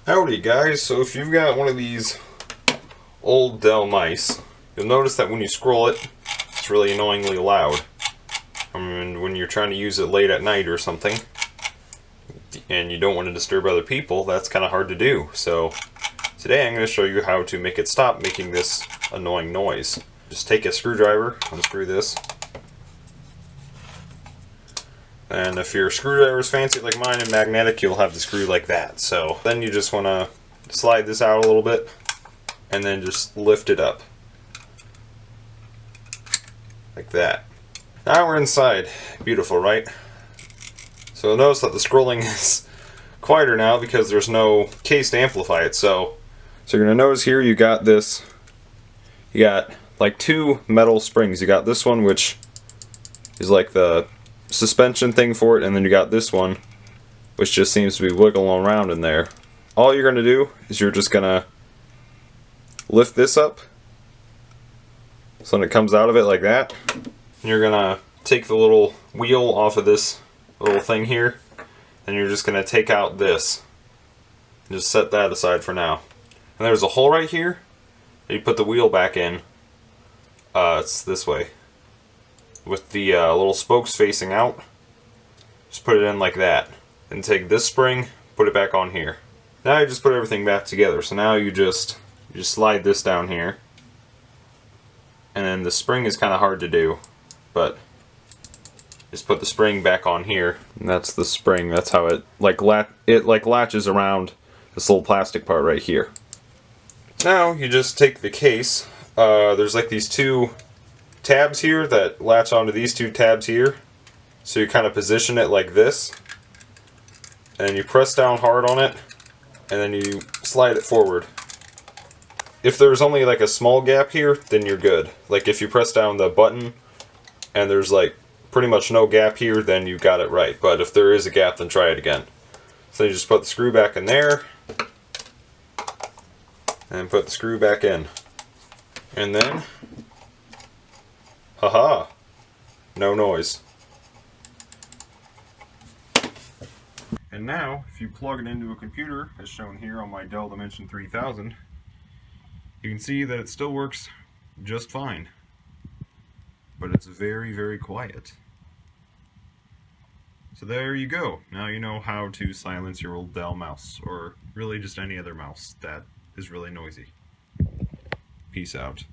Howdy guys, so if you've got one of these old Dell mice, you'll notice that when you scroll it, it's really annoyingly loud. I mean, when you're trying to use it late at night or something, and you don't want to disturb other people, that's kind of hard to do. So today I'm going to show you how to make it stop making this annoying noise. Just take a screwdriver, unscrew this. And if your screwdriver is fancy like mine and magnetic, you'll have the screw like that. So then you just want to slide this out a little bit and then just lift it up. Like that. Now we're inside. Beautiful, right? So notice that the scrolling is quieter now because there's no case to amplify it. So you're going to notice here you got this, you got like two metal springs. You got this one, which is like the suspension thing for it, and then you got this one which just seems to be wiggling around in there. All you're going to do is you're just going to lift this up so when it comes out of it like that. You're going to take the little wheel off of this little thing here, and you're just going to take out this and just set that aside for now. And there's a hole right here that you put the wheel back in. It's this way with the little spokes facing out. Just put it in like that, and take this spring, put it back on here. Now you just put everything back together. So now you just slide this down here, and then the spring is kind of hard to do, but just put the spring back on here, and that's the spring. That's how it latches around this little plastic part right here. Now you just take the case. There's like these two tabs here that latch onto these two tabs here. So you kind of position it like this, and you press down hard on it, and then you slide it forward. If there's only like a small gap here, then you're good. Like if you press down the button and there's like pretty much no gap here, then you got it right. But if there is a gap, then try it again. So you just put the screw back in there, and put the screw back in. And then, haha, no noise. And now, if you plug it into a computer, as shown here on my Dell Dimension 3000, you can see that it still works just fine. But it's very, very quiet. So there you go. Now you know how to silence your old Dell mouse, or really just any other mouse that is really noisy. Peace out.